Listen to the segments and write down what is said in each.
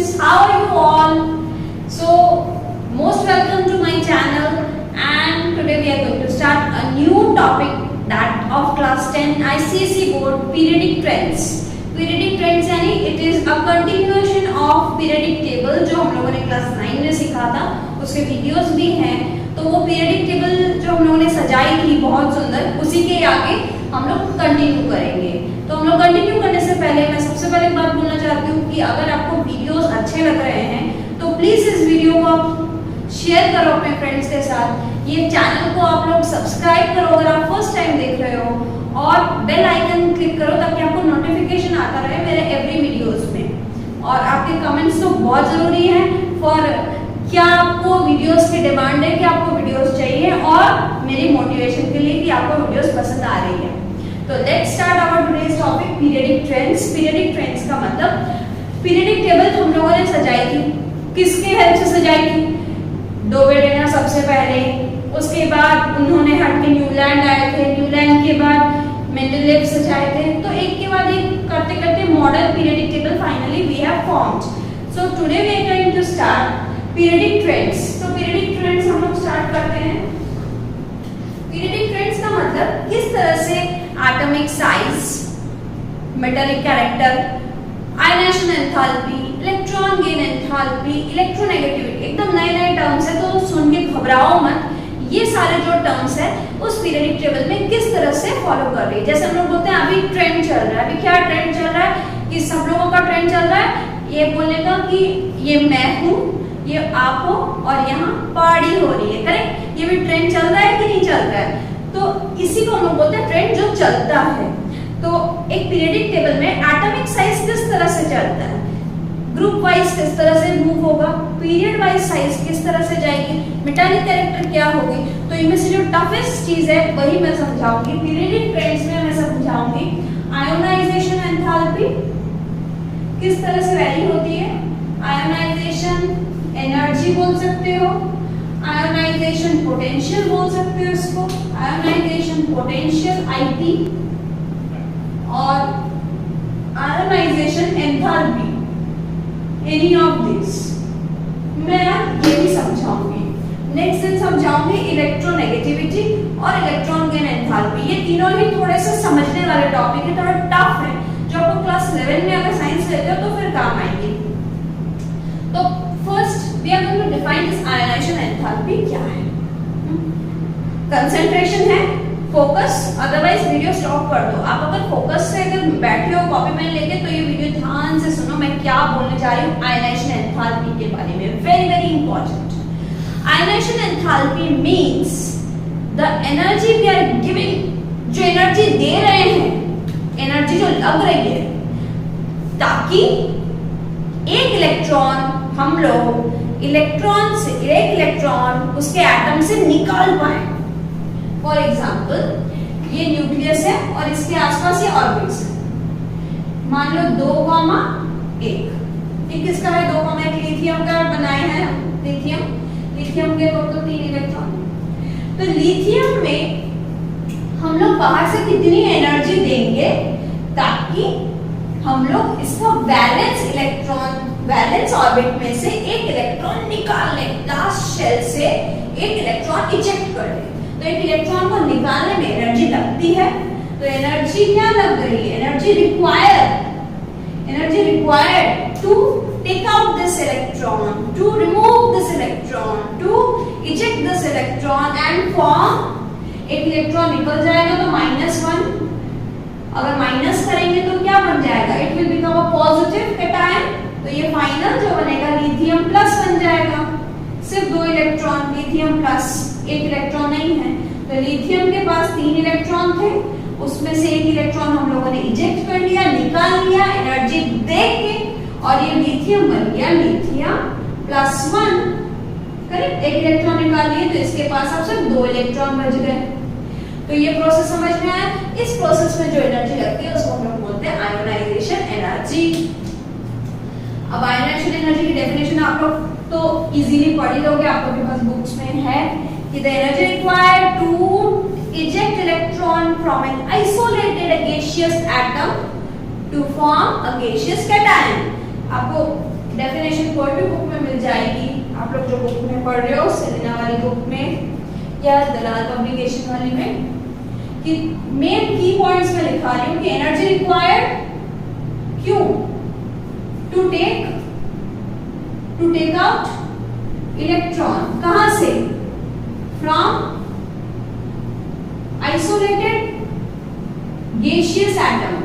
students, how are you all? So most welcome to my channel, and today we are going to start a new topic, that of class 10 ICSE board periodic trends. Periodic trends यानी it is a continuation of periodic table जो हम लोगों ने class 9 में सीखा था, उसके videos भी हैं। तो वो पीरियडिक टेबल जो हम लोगों ने सजाई थी बहुत सुंदर, उसी के आगे हम लोग कंटिन्यू करेंगे। तो हम लोग कंटिन्यू करने से पहले मैं सबसे पहले एक बात बोलना चाहती हूँ कि अगर आपको वीडियोस अच्छे लग रहे हैं तो प्लीज इस वीडियो को आप शेयर करो अपने फ्रेंड्स के साथ। ये चैनल को आप लोग सब्सक्राइब करो अगर आप फर्स्ट टाइम देख रहे हो, और बेल आइकन क्लिक करो ताकि आपको नोटिफिकेशन आता रहे मेरे एवरी वीडियोस में। और आपके कमेंट्स तो बहुत जरूरी है फॉर क्या आपको वीडियोस की डिमांड है, कि आपको वीडियोस चाहिए, और मेरी मोटिवेशन के लिए कि आपको वीडियोस पसंद आ रही है। तो let's start our today's topic periodic trends. Periodic trends का मतलब पीरियडिक टेबल जो हम लोगों ने सजाई थी, किसके हेल्प से सजाई थी? डोवेडेनर सबसे पहले, उसके बाद उन्होंने हट के न्यूलैंड आए थे, न्यूलैंड के बाद मेंडलीव सजाए थे। तो एक के बाद एक करते करते model periodic table finally we have formed. So today we are going to start periodic trends. तो पीरियडिक ट्रेंड्स हम लोग स्टार्ट करते हैं। पीरियडिक ट्रेंड्स का मतलब किस तरह से atomic size, metallic character, ionisation enthalpy, electron gain enthalpy, electronegativity, एकदम नए नए टर्म्स है तो सुन के घबराओ मत। ये सारे जो टर्म्स है उस पीरियडिक टेबल में किस तरह से फॉलो कर रही है। जैसे हम लोग बोलते हैं अभी ट्रेंड चल रहा है, अभी क्या ट्रेंड चल रहा है कि सब लोगों का ट्रेंड चल रहा है ये बोलने का कि ये मैं हूँ, ये आप हो, और यहाँ पार्टी हो रही है, करेक्ट? ये भी ट्रेंड चल रहा है कि नहीं चल रहा है? तो इसी को हम लोग बोलते हैं ट्रेंड जो चलता है। तो एक पीरियडिक टेबल में एटॉमिक साइज किस तरह से चलता है, ग्रुप वाइज किस तरह से मूव होगा, पीरियड वाइज साइज किस तरह से जाएगी, मेटालिक कैरेक्टर क्या होगी। तो इनमें से जो टफेस्ट चीज है वही मैं समझाऊंगी। पीरियडिक ट्रेंड्स में मैं समझाऊंगी आयोनाइजेशन एंथैल्पी किस तरह से वैरी होती है, आयोनाइजेशन एनर्जी बोल सकते हो, आयोनाइजेशन पोटेंशियल बोल सकते हो इसको, आयोनाइजेशन पोटेंशियल आईपी, और ionisation enthalpy, any of this मैं ये भी समझाऊंगी। नेक्स्ट दिन समझाऊंगी इलेक्ट्रोनेगेटिविटी और इलेक्ट्रॉन गेन एंथैल्पी। ये तीनों ही थोड़े से समझने वाले टॉपिक है, थोड़ा टफ है, जो आपको क्लास 11 में अगर साइंस लेते हो तो फिर काम आएंगे। तो first we are going to define this ionization enthalpy क्या है। कंसंट्रेशन है, फोकस, अदरवाइज वीडियो स्टॉप कर दो। आप अगर फोकस से अगर बैठे हो कॉपी पेन लेके तो ये वीडियो ध्यान से सुनो, मैं क्या बोलने जा रही हूँ आयोनाइजेशन एंथैल्पी के बारे में। Very very important. Ionisation enthalpy means the energy we are giving, जो एनर्जी दे रहे हैं, एनर्जी जो लग रही है ताकि एक इलेक्ट्रॉन, हम लोग इलेक्ट्रॉन से, एक इलेक्ट्रॉन उसके एटम से निकाल पाए। फॉर एग्जाम्पल ये न्यूक्लियस है और इसके आसपास ये ऑर्बिट्स है। मान लो 2,1, ये किसका है? 2,1 लिथियम का बनाए हैं, लिथियम के तो 3 इलेक्ट्रॉन। तो लिथियम में हम लोग बाहर से कितनी एनर्जी देंगे ताकि हम लोग इसका वैलेंस इलेक्ट्रॉन, वैलेंस ऑर्बिट में से एक इलेक्ट्रॉन निकाल लें, लास्ट शेल से एक इलेक्ट्रॉन इजेक्ट कर लें। तो एक इलेक्ट्रॉन को निकालने में एनर्जी लगती है। तो एनर्जी क्या लग रही है? Energy required to take out this electron, to remove this electron, to eject this electron and form. एक इलेक्ट्रॉन निकल जाएगा तो -1, अगर माइनस करेंगे तो क्या बन जाएगा? It will become a positive cation. तो ये फाइनल जो बनेगा लिथियम प्लस बन जाएगा। सिर्फ 2 इलेक्ट्रॉन, लिथियम प्लस, एक इलेक्ट्रॉन नहीं है। तो लिथियम के पास 3 इलेक्ट्रॉन थे, उसमें से एक इलेक्ट्रॉन हम लोगों ने इजेक्ट कर लिया, निकाल लिया एनर्जी दे के, और ये लिथियम बन गया लिथियम +1। करेक्ट? एक इलेक्ट्रॉन निकाल लिए तो इसके पास अब सिर्फ 2 इलेक्ट्रॉन बच गए। तो ये प्रोसेस समझ में आया। इस प्रोसेस में जो एनर्जी लगती है उसको हम लोग बोलते हैं आयोनाइजेशन एनर्जी। अब आयोनाइजेशन एनर्जी की डेफिनेशन आप लोग तो इजीली पढ़ ही लोगे, आप लोग के पास बुक्स में है कि the energy required to eject electron from an isolated gaseous atom to form a gaseous cation। आपको डेफिनेशन क्या दलाल पब्लिकेशन वाली में, कि मेन की पॉइंट्स में लिखा रही हूँ कि एनर्जी रिक्वायर्ड क्यों, टू टेक आउट इलेक्ट्रॉन, कहां से, फ्रॉम आइसोलेटेड गैसियस एटम,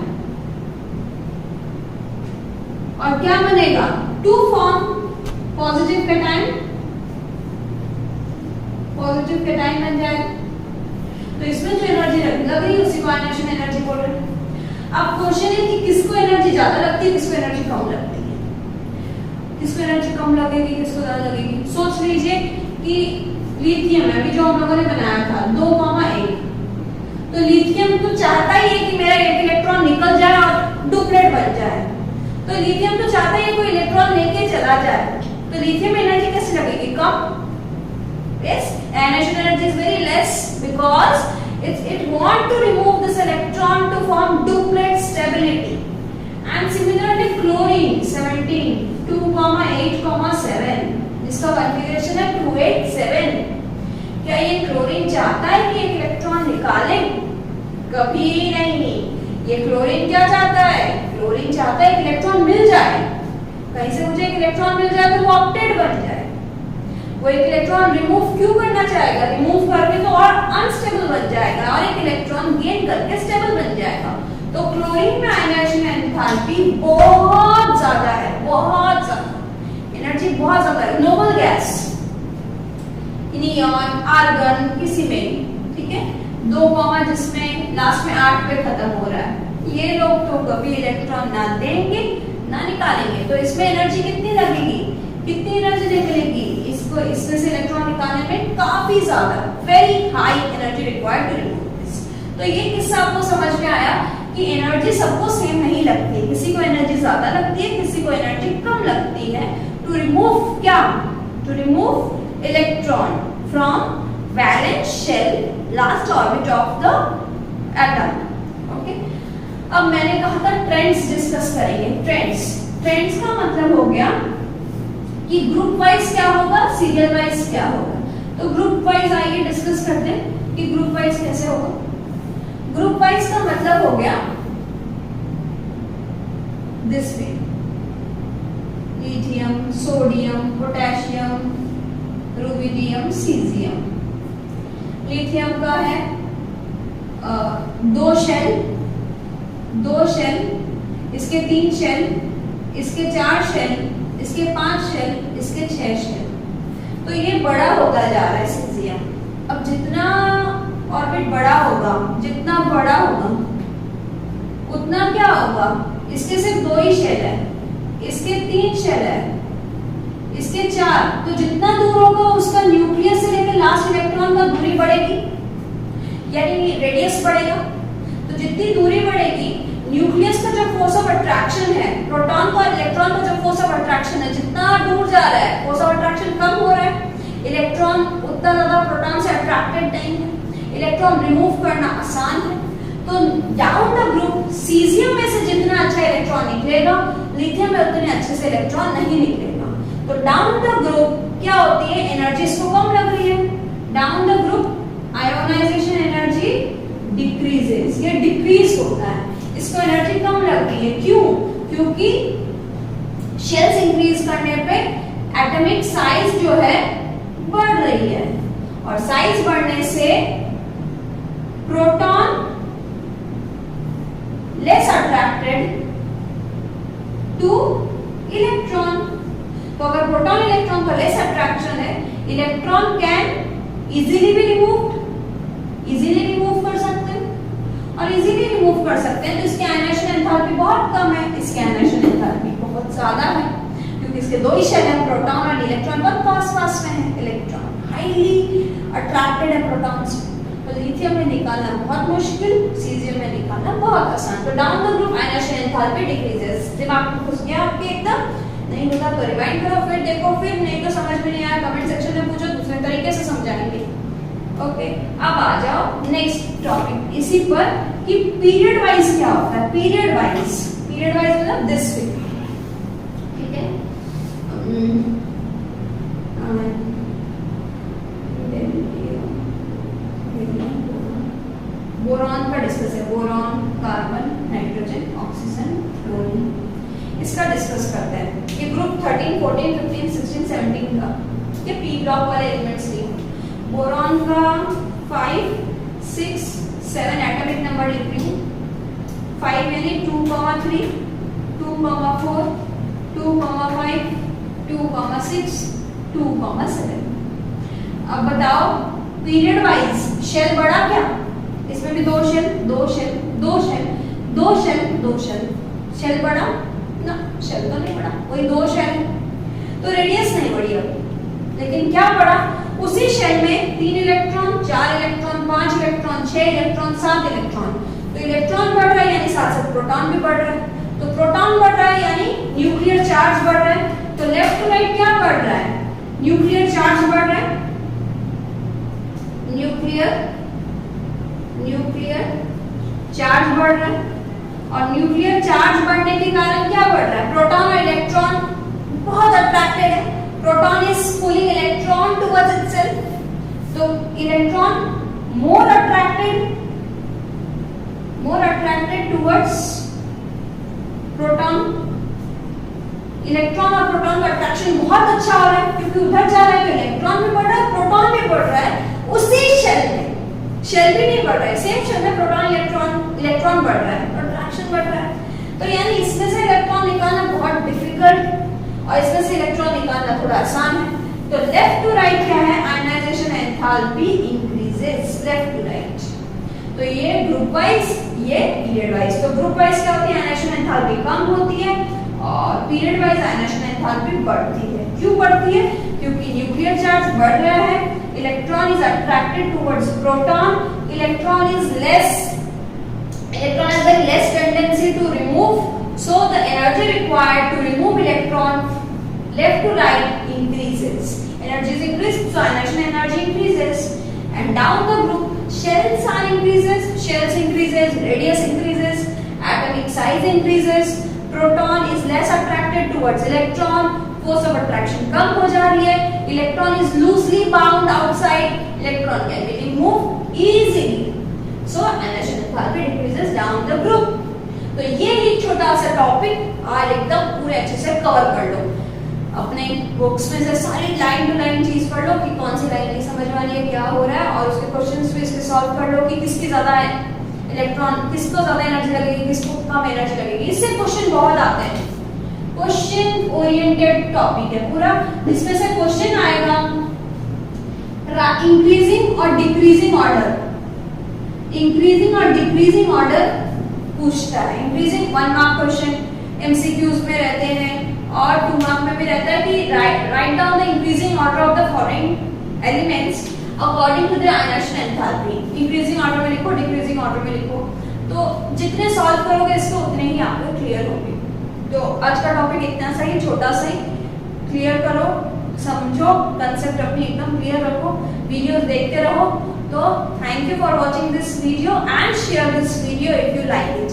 और क्या बनेगा, to form positive cation, positive cation बन जाएगा। तो इसमें जो एनर्जी लग रही है उसी को आयनाइजेशन एनर्जी बोल रहे हैं। अब क्वेश्चन है कि किसको एनर्जी ज्यादा लगती है, किसको एनर्जी कम लगती है, किसको एनर्जी कम लगेगी, किसको ज्यादा लगेगी। सोच लीजिए कि लिथियम है, अभी जो हम लोगों ने बनाया था 2,1, तो लिथियम तो चाहता ही है कि मेरा एक इलेक्ट्रॉन निकल जाए और डुप्लेट बन जाए, तो लिथियम तो चाहता है कोई इलेक्ट्रॉन लेके चला जाए, तो लिथियम एनर्जी कैसे लगेगी, कम। Yes, ionization energy is very less because it want to remove this electron to form duplet stability. And similarly chlorine 17 2,8,7 जिसका कॉन्फ़िगरेशन है 287। क्या ये क्लोरीन चाहता है कि एक इलेक्ट्रॉन निकाले? कभी नहीं। ये क्लोरीन क्या चाहता है? क्लोरीन चाहता है इलेक्ट्रॉन मिल जाए, कहीं से मुझे एक इलेक्ट्रॉन मिल जाए तो वो ऑक्टेट बन जाए। वो एक इलेक्ट्रॉन रिमूव क्यों करना चाहेगा? रिमूव करके तो और अनस्टेबल बन जाएगा और एक इलेक्ट्रॉन गेन करके स्टेबल बन जाएगा। तो क्लोरीन में आयनाइजेशन एंथैल्पी बहुत ज्यादा है, बहुत ज्यादा, एनर्जी बहुत ज्यादा है। नोबल गैस, नियॉन, आर्गन, किसी में, ठीक है, 2 जिसमें लास्ट में 8 पे खत्म हो रहा है, ये लोग तो कभी इलेक्ट्रॉन ना देंगे ना निकालेंगे। तो इसमें एनर्जी कितनी लगेगी, कितनी एनर्जी निकलेगी? इसको इसमें से इलेक्ट्रॉन निकालने में काफी ज्यादा, very high energy required to remove this. तो ये किस्सा आपको समझ में आया कि एनर्जी सबको सेम नहीं लगती, किसी को एनर्जी ज्यादा लगती है, किसी को एनर्जी कम लगती है। टू रिमूव क्या? To remove electron from valence shell last orbit of the atom. Okay, अब मैंने कहा था ट्रेंड्स डिस्कस करेंगे। ट्रेंड्स का मतलब हो गया कि ग्रुप वाइज क्या होगा, सीरियल वाइज क्या होगा। तो ग्रुप वाइज आइए डिस्कस करते हैं कि ग्रुप वाइज कैसे होगा। ग्रुप वाइज का मतलब हो गया this way, lithium, sodium, potassium, rubidium, caesium. Lithium का है 2 शेल, इसके 3 शेल, इसके 4 शेल, इसके 5 शेल, इसके 6 शेल। तो ये बड़ा होता जा रहा है सीजियम। अब जितना ऑर्बिट बड़ा होगा, जितना बड़ा होगा उतना क्या होगा, इसके सिर्फ 2 ही शेल है, इसके 3 शेल है, इसके 4, तो जितना दूर होगा उसका न्यूक्लियस से लेकर लास्ट इलेक्ट्रॉन का दूरी बढ़ेगी, यानी रेडियस बढ़ेगा। तो जितनी दूरी बढ़ेगी, न्यूक्लियस का जो फोर्स ऑफ अट्रैक्शन है, प्रोटॉन का इलेक्ट्रॉन का जो फोर्स ऑफ अट्रैक्शन है, जितना दूर जा रहा है फोर्स ऑफ अट्रैक्शन कम हो रहा है, इलेक्ट्रॉन उतना ज्यादा प्रोटॉन से अट्रैक्टेड नहीं है, इलेक्ट्रॉन रिमूव करना आसान है। तो डाउन द ग्रुप सीजियम में से जितना अच्छा इलेक्ट्रॉन निकलेगा, लिथियम में उतने अच्छे से इलेक्ट्रॉन नहीं निकलेगा। तो डाउन द ग्रुप क्या होती है, एनर्जी इसको कम लग रही है। Down the group ionisation energy decreases, ये डिक्रीज होता है, इसको एनर्जी कम लग रही है। क्यों? क्योंकि शेल्स इंक्रीज करने पे एटॉमिक साइज जो है बढ़ रही है, और साइज बढ़ने से proton less attracted two electron. तो अगर प्रोटॉन इलेक्ट्रॉन का लेस अट्रैक्शन है, electron can easily be removed, easily remove कर सकते हैं, और इजीली रिमूव कर सकते हैं तो इसकी आयनाइजेशन एंथैल्पी बहुत कम है, इसकी आयनाइजेशन एंथैल्पी बहुत ज्यादा है, क्योंकि इसके 2 ही शेल हैं, प्रोटॉन और इलेक्ट्रॉन बहुत पास में है। इलेक्ट्रॉन हाईली अट्रैक्टेड है प्रोटॉन से, तो लिथियम में निकालना बहुत मुश्किल, सीजियम में निकालना बहुत आसान। तो down the group ionisation enthalpy decreases. दिमाग में घुस गया आपके एकदम? नहीं होगा तो रिवाइंड करो, फिर देखो, फिर नहीं तो समझ में नहीं आया कमेंट सेक्शन में पूछो, दूसरे तरीके से समझाएंगे। ओके, अब आ जाओ नेक्स्ट टॉपिक इसी पर कि पीरियड वाइज क्या होता है। पीरियड वाइज मतलब दिस वे, ठीक है। डिस्कस करते हैं। ये ग्रुप 13, 14, 15, 16, 17 का ये पी ब्लॉक वाले एलिमेंट्स लिए। बोरॉन का 5, 6, 7 एटॉमिक नंबर लिख रही हूँ। 5 यानी 2, 3, 2, 4, 2, 5, 2, 6, 2, 7। अब बताओ पीरियड वाइज शेल बड़ा क्या? इसमें भी 2 shell, 2 shell, 2 shell, 2 shell, 2 shell. Shell बड़ा ना, शेल तो नहीं बड़ा, वही 2 शेल। तो रेडियस नहीं बढ़ी अब, लेकिन क्या बढ़ा? उसी शेल में 3 electron, 4 electron, 5 electron, 6 electron, 7 electron. तो इलेक्ट्रॉन बढ़ रहा है यानी साथ साथ प्रोटॉन भी बढ़ रहा है। तो प्रोटॉन बढ़ रहा है यानी न्यूक्लियर चार्ज बढ़ रहा है। तो लेफ्ट टू राइट क्या बढ़ रहा है? न्यूक्लियर चार्ज बढ़ रहा है। न्यूक्लियर चार्ज बढ़ रहा है, और न्यूक्लियर चार्ज बढ़ने के कारण क्या बढ़ रहा है? प्रोटॉन और इलेक्ट्रॉन बहुत अट्रैक्टेड है। Proton is pulling electron towards itself. तो electron more attracted towards proton. Electron और प्रोटॉन का अट्रैक्शन बहुत अच्छा हो रहा है, क्योंकि उधर जा रहा है तो इलेक्ट्रॉन भी बढ़ रहा है, प्रोटॉन भी बढ़ रहा है। उसी शेल में शेल भी नहीं बढ़ रहा है, सेम शेल में प्रोटॉन इलेक्ट्रॉन बढ़ रहा है, अट्रैक्शन बढ़ रहा है। तो यानी इसमें से इलेक्ट्रॉन निकालना बहुत डिफिकल्ट और इसमें से इलेक्ट्रॉन निकालना थोड़ा आसान है। तो लेफ्ट टू राइट क्या है? Ionisation enthalpy increases left to right. तो ये ग्रुप वाइज, ये पीरियड वाइज। तो ग्रुप वाइज क्या होती है? आयनाइजेशन एंथैल्पी कम होती है और पीरियड वाइज आयनाइजेशन एंथैल्पी बढ़ती है। क्यों बढ़ती है? क्योंकि न्यूक्लियर चार्ज बढ़ रहा है, electron is attracted towards proton, electron has very less tendency to remove, so the energy required to remove electron left to right increases. Energy is increased, so ionization energy increases. And down the group, shells increases, radius increases, atomic size increases, proton is less attracted towards electron, force of attraction कम हो जा रही है, electron is loosely bound outside, electron can be removed easily. So ionization enthalpy decreases down the group. तो ये एक छोटा सा topic आज एकदम पूरे अच्छे से कवर कर लो। अपने बुक्स में से सारी लाइन टू लाइन चीज पढ़ लो कि कौन सी लाइन नहीं समझ में आ रही है, क्या हो रहा है, और उसके क्वेश्चंस भी इसके सॉल्व कर लो कि किसकी ज्यादा इलेक्ट्रॉन, किसको ज्यादा एनर्जी लगेगी, किसको कम एनर्जी लगेगी। इससे क्वेश्चन बहुत आते हैं। क्वेश्चन ओरिएंटेड टॉपिक है पूरा। इसमें से क्वेश्चन आएगा इंक्रीजिंग और डिक्रीजिंग ऑर्डर, इंक्रीजिंग और डिक्रीजिंग ऑर्डर पूछता है। इंक्रीजिंग 1 मार्क क्वेश्चन एमसीक्यूज में रहते हैं और 2 मार्क में भी रहता है कि write down the increasing order of the following elements according to the ionisation enthalpy. Increasing order में लिखो, डिक्रीजिंग ऑर्डर में लिखो। तो जितने सॉल्व करोगे इसको उतने ही आपको क्लियर होंगे। तो आज का टॉपिक इतना सा ही, छोटा सा ही, क्लियर करो, समझो, कंसेप्ट अपनी एकदम क्लियर रखो, वीडियोस देखते रहो। तो thank you for watching this video and share this video if you like it.